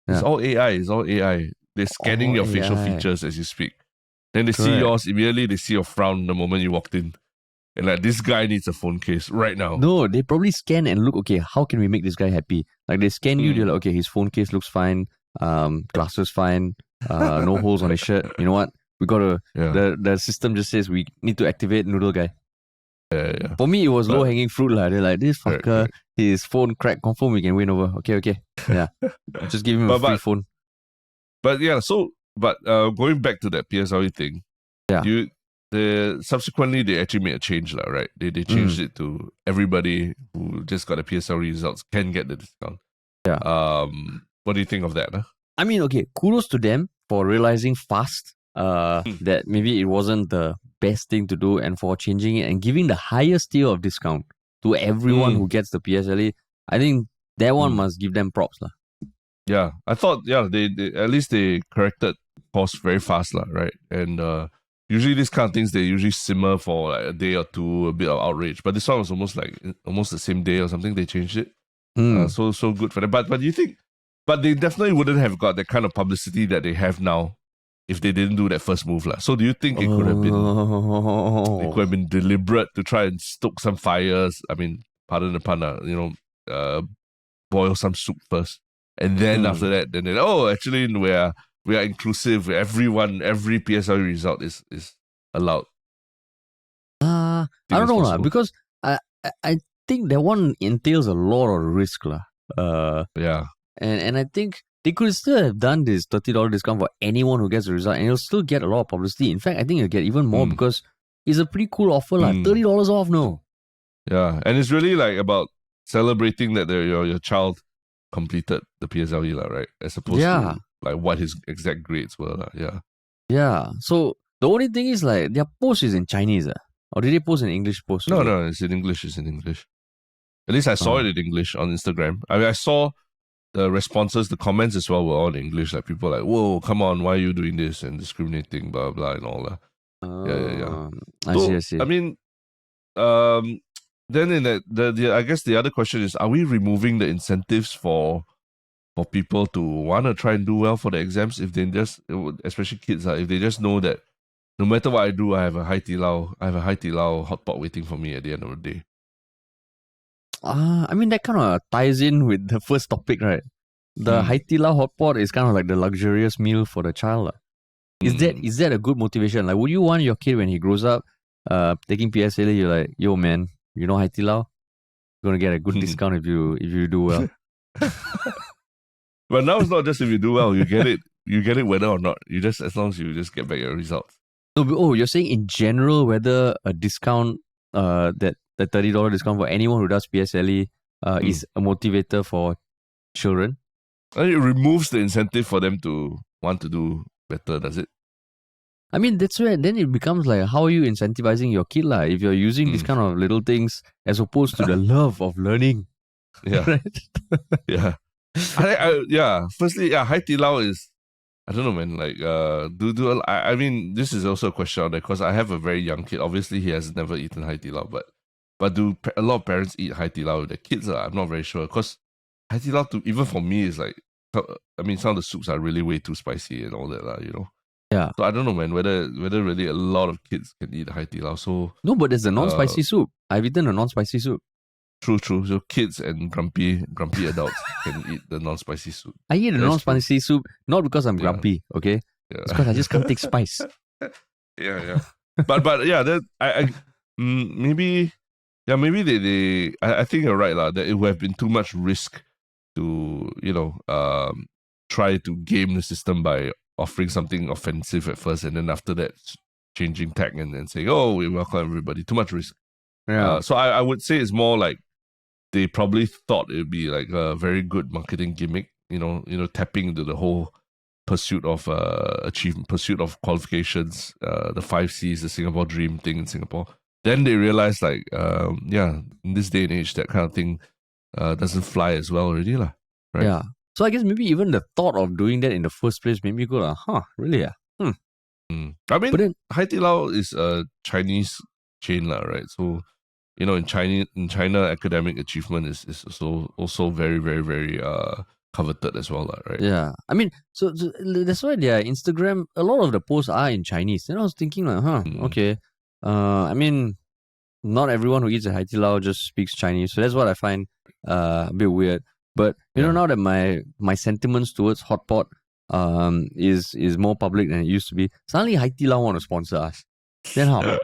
It's all AI. They're scanning your facial features as you speak. Then they see yours, immediately they see your frown the moment you walked in. And like, this guy needs a phone case right now. No, they probably scan and look, okay, how can we make this guy happy? Like they scan you, they're like, okay, his phone case looks fine, glasses fine, no holes on his shirt. You know what? We gotta, the system just says we need to activate noodle guy. Yeah. For me, it was low-hanging fruit lah. They're like, this fucker, his phone cracked, confirm we can win over. Okay. Yeah. Just give him a free phone. But yeah, going back to that PSLE thing, subsequently they actually made a change, right? They changed it to everybody who just got the PSLE results can get the discount. Yeah. What do you think of that? Huh? I mean, okay, kudos to them for realizing fast that maybe it wasn't the best thing to do, and for changing it and giving the highest tier of discount to everyone who gets the PSLE. I think that one must give them props. Yeah, I thought, they at least they corrected course very fast, right? And usually these kind of things, they usually simmer for like a day or two, a bit of outrage. But this one was almost the same day or something, they changed it. So good for them. But you think, but they definitely wouldn't have got that kind of publicity that they have now if they didn't do that first move. So do you think it could have been deliberate to try and stoke some fires? I mean, pardon the pun, boil some soup first. And then after that, then actually we are inclusive. Everyone, every PSLE result is allowed. I don't know because I think that one entails a lot of risk Yeah. And I think they could still have done this $30 discount for anyone who gets the result, and you'll still get a lot of publicity. In fact, I think you'll get even more because it's a pretty cool offer, $30 off. No. Yeah, and it's really like about celebrating that your child completed the PSLE, right? As opposed to like what his exact grades were. Yeah. So the only thing is like their post is in Chinese, or did they post in English post? No, it's in English. It's in English. At least I saw it in English on Instagram. I mean, I saw the responses, the comments as well were all in English. Like people like, "Whoa, come on, why are you doing this and discriminating, blah blah," and all that. Yeah. I see. I mean, then in that, I guess the other question is: are we removing the incentives for people to want to try and do well for the exams? If they just, especially kids, if they just know that no matter what I do, I have a Haidilao hotpot waiting for me at the end of the day. I mean, that kind of ties in with the first topic, right? The Haidilao hotpot is kind of like the luxurious meal for the child. Is that a good motivation? Like, would you want your kid when he grows up, taking PSLE, you're like, yo man, you know Haidilao? You're gonna get a good discount if you do well. But now it's not just if you do well, you get it whether or not. You just, as long as you just get back your results. No, you're saying in general whether a discount, that the $30 discount for anyone who does PSLE is a motivator for children? And it removes the incentive for them to want to do better, does it? I mean, that's where then it becomes like, how are you incentivizing your kid if you're using these kind of little things as opposed to the love of learning? Yeah. Right? Yeah. Firstly, Haidilao is, I don't know, man. Like, I mean, this is also a question out there because I have a very young kid. Obviously, he has never eaten Haidilao, but do a lot of parents eat Haidilao with their kids? I'm not very sure because Haidilao, even for me, is like, I mean, some of the soups are really way too spicy and all that, Yeah. So I don't know, man, whether really a lot of kids can eat Haidilao. So no, but there's a non-spicy soup. I've eaten a non-spicy soup. True. So kids and grumpy adults can eat the non-spicy soup. I eat a non-spicy soup not because I'm grumpy, okay? Yeah. It's because I just can't take spice. Yeah. But yeah, that maybe they I think you're right, that it would have been too much risk to, try to game the system by offering something offensive at first and then after that changing tack and saying, oh, we welcome everybody. Too much risk. Yeah. So I would say it's more like they probably thought it would be like a very good marketing gimmick, tapping into the whole pursuit of achievement, pursuit of qualifications, the 5 C's, the Singapore dream thing in Singapore. Then they realized in this day and age, that kind of thing doesn't fly as well already. Right? Yeah. So I guess maybe even the thought of doing that in the first place made me go, really? I mean, Haidilao is a Chinese chain, right? So, in China, academic achievement is also very, very, very coveted as well, right? Yeah. I mean, so that's why their Instagram, a lot of the posts are in Chinese. And I was thinking okay. I mean, not everyone who eats at Haidilao just speaks Chinese. So that's what I find a bit weird. But now that my sentiments towards hotpot is more public than it used to be, suddenly Haidilao want to sponsor us. Then how?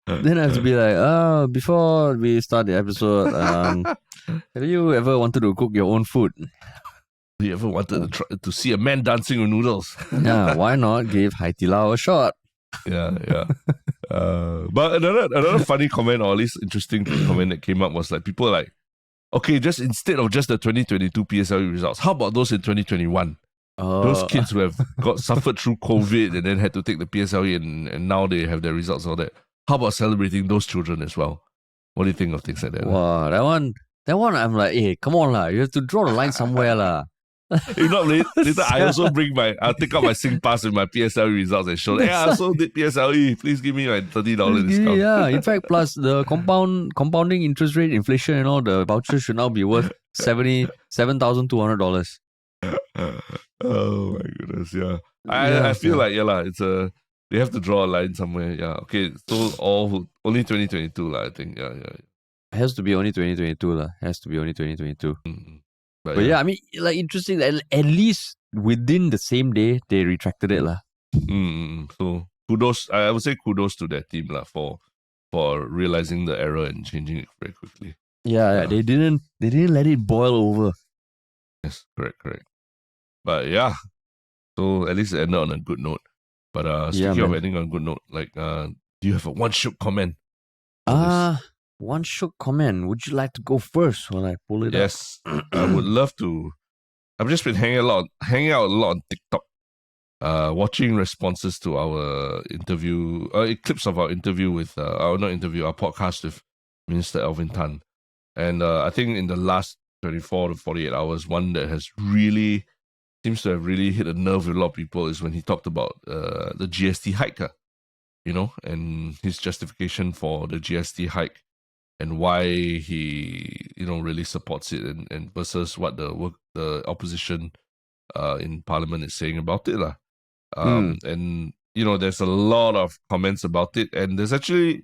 Then I have to be like, before we start the episode, have you ever wanted to cook your own food? Have you ever wanted to see a man dancing with noodles? Yeah, why not give Haidilao a shot? Yeah. But another funny comment, or at least interesting comment that came up was like people like, okay, just instead of just the 2022 PSLE results, how about those in 2021? Those kids who have suffered through COVID and then had to take the PSLE and now they have their results, all that. How about celebrating those children as well? What do you think of things like that? Wow, that one, I'm like, hey, come on lah, you have to draw the line somewhere lah. If not, later I also I'll take out my SingPass with my PSLE results and show, hey, I also did PSLE. Please give me my $30 discount. Yeah, in fact, plus the compounding interest rate, inflation and all, the voucher should now be worth $77,200. Oh my goodness, yeah. I feel like it's they have to draw a line somewhere. Yeah, okay. So only 2022 lah. I think yeah. It has to be only 2022 lah. Has to be only 2022. Mm-hmm. But yeah, I mean, like interesting that at least within the same day they retracted it lah. So kudos, I would say kudos to that team lah for realizing the error and changing it very quickly. Yeah, they didn't let it boil over. Yes, correct. But yeah, so at least it ended on a good note. But speaking of ending on a good note, like, do you have a one Shiok comment? One Shiok comment. Would you like to go first while I pull it up? Yes, I would love to. I've just been hanging out a lot on TikTok, watching responses to our interview, clips of our interview with our podcast with Minister Alvin Tan, and I think in the last 24 to 48 hours, one that has really seems to have really hit a nerve with a lot of people is when he talked about the GST hike, and his justification for the GST hike and why he, really supports it and versus what the opposition in Parliament is saying about it. And, there's a lot of comments about it, and there's actually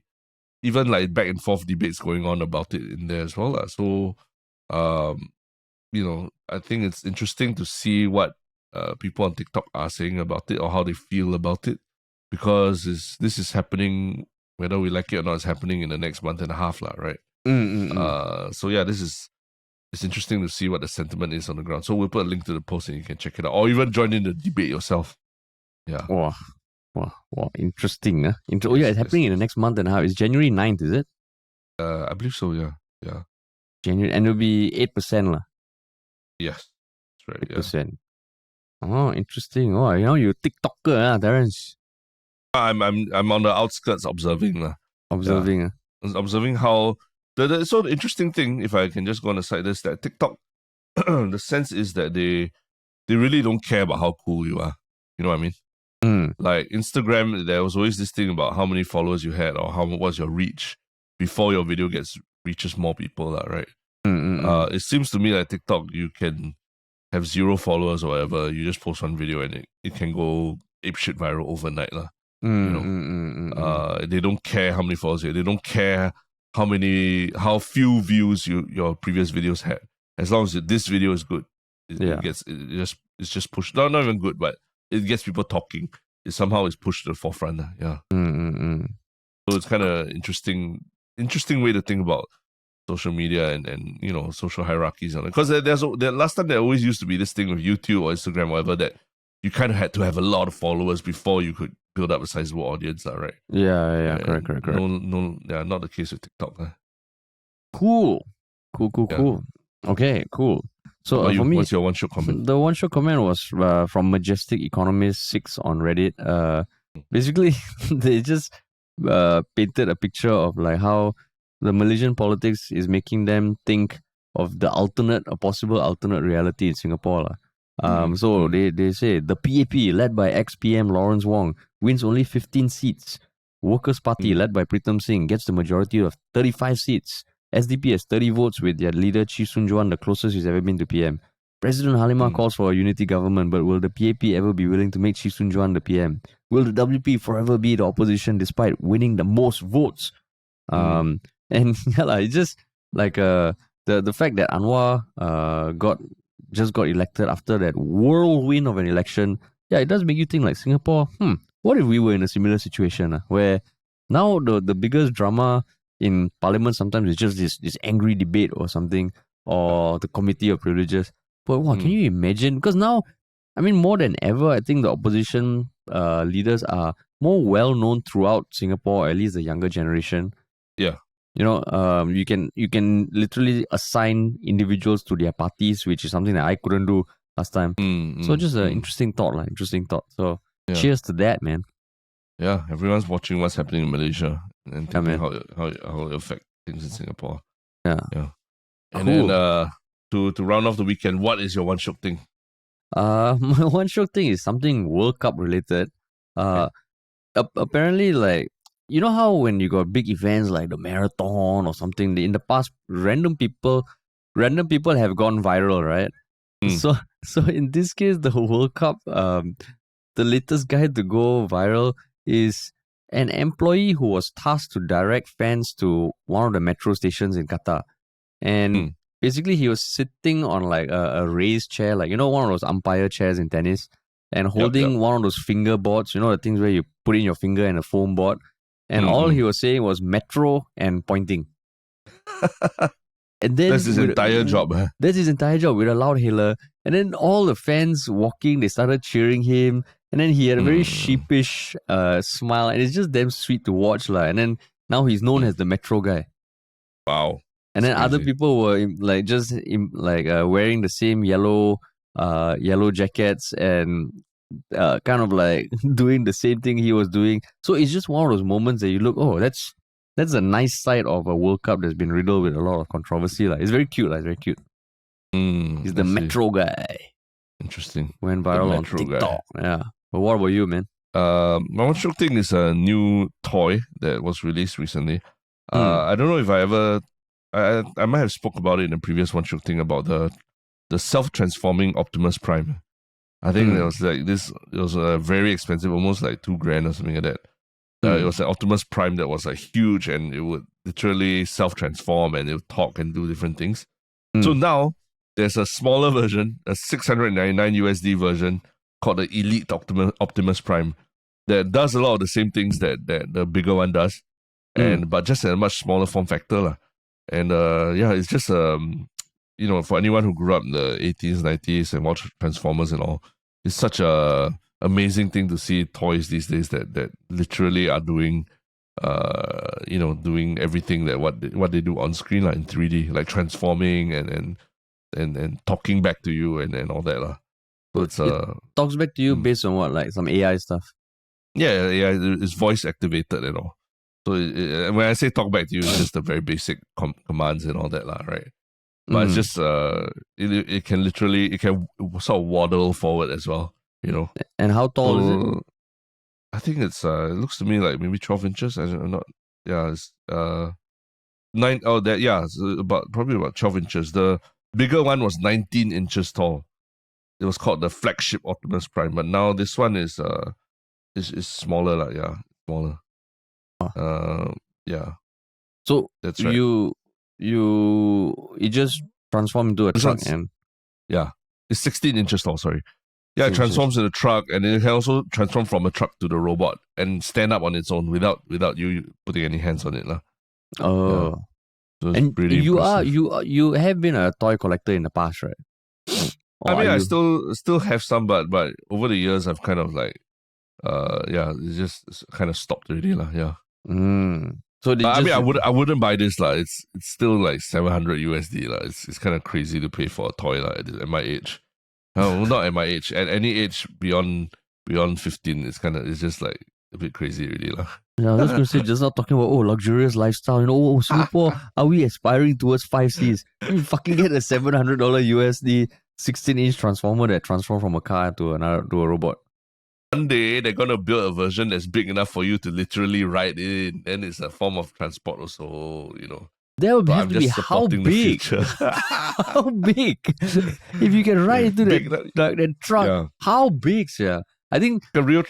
even like back and forth debates going on about it in there as well. So, I think it's interesting to see what people on TikTok are saying about it or how they feel about it, because this is happening, whether we like it or not, it's happening in the next month and a half, right? So yeah, it's interesting to see what the sentiment is on the ground. So we'll put a link to the post and you can check it out, or even join in the debate yourself. Yeah. Wow, interesting. It's happening in the next month and a half. It's January 9th, is it? I believe so, yeah. January, and it'll be 8% lah. Yes, that's right. 8%. Oh, interesting. Oh, you TikToker, Terence. I'm on the outskirts observing. Observing how so the interesting thing, if I can just go on the side, is that TikTok, the sense is that they really don't care about how cool you are. You know what I mean? Like Instagram, there was always this thing about how many followers you had or how was your reach before your video reaches more people, right? It seems to me like TikTok, you can have 0 followers or whatever, you just post one video and it can go apeshit viral overnight. They don't care how many followers you have. They don't care how few views your previous videos had. As long as this video is good, it's just pushed. Not even good, but it gets people talking. It somehow is pushed to the forefront. Yeah. So it's kind of interesting way to think about social media and social hierarchies on it. Because last time there always used to be this thing with YouTube or Instagram, whatever, that you kind of had to have a lot of followers before you could build up a sizable audience, right? Yeah, correct. No, not the case with TikTok. Cool. Okay, cool. So for me, what's your one Shiok comment? The one Shiok comment was from Majestic Economist 6 on Reddit. Basically, they just painted a picture of like how the Malaysian politics is making them think of a possible alternate reality in Singapore. So they say the PAP, led by ex-PM Lawrence Wong, wins only 15 seats. Workers' Party, led by Pritam Singh, gets the majority of 35 seats. SDP has 30 votes with their leader Chee Soon Juan, the closest he's ever been to PM. President Halimah calls for a unity government, but will the PAP ever be willing to make Chee Soon Juan the PM? Will the WP forever be the opposition despite winning the most votes? And it's just like the fact that Anwar just got elected after that whirlwind of an election. Yeah, it does make you think like Singapore, what if we were in a similar situation where now the biggest drama in Parliament sometimes is just this angry debate or something, or the Committee of Privileges. But can you imagine? Because now, I mean, more than ever, I think the opposition leaders are more well known throughout Singapore, at least the younger generation. Yeah. You know, you can literally assign individuals to their parties, which is something that I couldn't do last time. So just an interesting thought, like interesting thought. So cheers to that, man. Yeah, everyone's watching what's happening in Malaysia and thinking man. how it affect things in Singapore. Yeah. And Cool. then to round off the weekend, what is your one Shiok thing? My one Shiok thing is something World Cup related. Apparently, like, you know how when you got big events like the marathon or something, in the past, random people have gone viral, right? So in this case, the World Cup, the latest guy to go viral is an employee who was tasked to direct fans to one of the metro stations in Qatar. And basically, he was sitting on like a raised chair, like, you know, one of those umpire chairs in tennis, and holding one of those finger boards, you know, the things where you put in your finger and a foam board. And all he was saying was metro and pointing. And then that's his entire job. Huh? That's his entire job with a loud hailer. And then all the fans walking, they started cheering him. And then he had a very sheepish smile. And it's just damn sweet to watch. And then now he's known as the metro guy. Wow. And then other people were wearing the same yellow jackets and kind of like doing the same thing he was doing. So it's just one of those moments that you look, oh, that's a nice side of a World Cup that's been riddled with a lot of controversy. It's very cute. It's very cute. He's the metro guy. Interesting. Went viral on TikTok. Guy. Yeah. But what about you, man? My one Shiok thing is a new toy that was released recently. I don't know if I might have spoke about it in the previous one Shiok thing about the self-transforming Optimus Prime. I think it was like this. It was very expensive, almost like $2,000 or something like that. It was an Optimus Prime that was like huge, and it would literally self-transform and it would talk and do different things. So now there's a smaller version, a $699 version called the Elite Optimus Prime that does a lot of the same things that the bigger one does, but just in a much smaller form factor. And it's just for anyone who grew up in the 80s, 90s and watched Transformers and all, it's such a amazing thing to see toys these days that literally are doing doing everything that what they do on screen, like in 3D, like transforming and talking back to you and all that. So it talks back to you based on what, like some AI stuff? Yeah, it's voice activated and all. So when I say talk back to you, it's just the very basic commands and all that, right? But it's just it can sort of waddle forward as well, you know. And how tall is it? I think it's it looks to me like maybe 12 inches. I'm not. Yeah, it's 9. Oh, that it's probably about 12 inches. The bigger one was 19 inches tall. It was called the flagship Optimus Prime, but now this one is smaller, smaller. So that's right. It just transforms into a truck and it's 16 inches tall. Sorry. Yeah, it transforms in a truck, and it can also transform from a truck to the robot and stand up on its own without you putting any hands on it, lah. Oh, so and you impressive. You have been a toy collector in the past, right? I still have some, but over the years I've kind of like, it's just kind of stopped already, lah. Yeah. So I wouldn't buy this, lah. It's still like $700 lah. It's kind of crazy to pay for a toy, lah. At my age. No, not at my age. At any age beyond 15, it's just like a bit crazy already, lah. Yeah, I was just going to say, just not talking about luxurious lifestyle. You know, Singapore, are we aspiring towards 5Cs? You fucking get a $700 USD 16-inch transformer that transforms from a car to a robot. One day they're gonna build a version that's big enough for you to literally ride in, and it's a form of transport also, you know. That would have to be how big? How big? If you can ride into that truck, how big, yeah? I think a real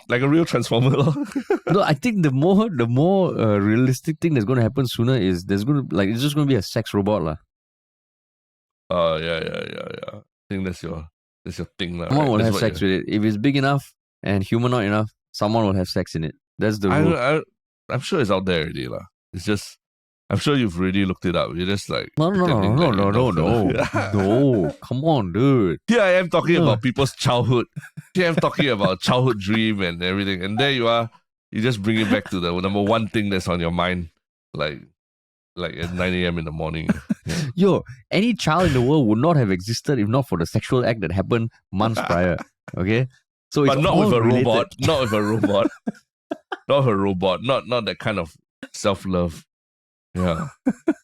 transformer. No, I think the more realistic thing that's going to happen sooner is it's just going to be a sex robot, lah. Yeah. I think that's your thing, lah. Someone will have sex with it if it's big enough and humanoid enough. Someone will have sex in it. That's the rule. I'm sure it's out there already, lah. It's just. I'm sure you've already looked it up. You're just like no. Come on, dude. Here I am talking about people's childhood. Here I'm talking about childhood dream and everything, and there you are You just bring it back to the number one thing that's on your mind, like at 9 a.m. in the morning. Yeah. Yo, any child in the world would not have existed if not for the sexual act that happened months prior. Okay? So it's But not all with a related. robot. Not with a robot. Not with a robot. Not that kind of self-love. Yeah.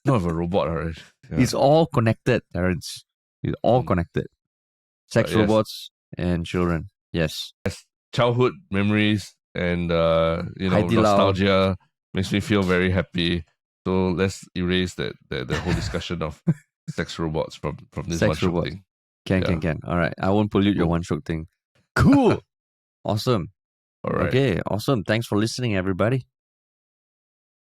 Not with a robot, alright. Yeah. It's all connected, parents. It's all connected. Sex yes. robots and children. Yes. Childhood memories and Haidilao. nostalgia makes me feel very happy. So let's erase that whole discussion of sex robots from this Sex one robots. thing. Can. All right. I won't pollute your one stroke thing. Cool. Awesome. All right. Okay. Awesome. Thanks for listening, everybody.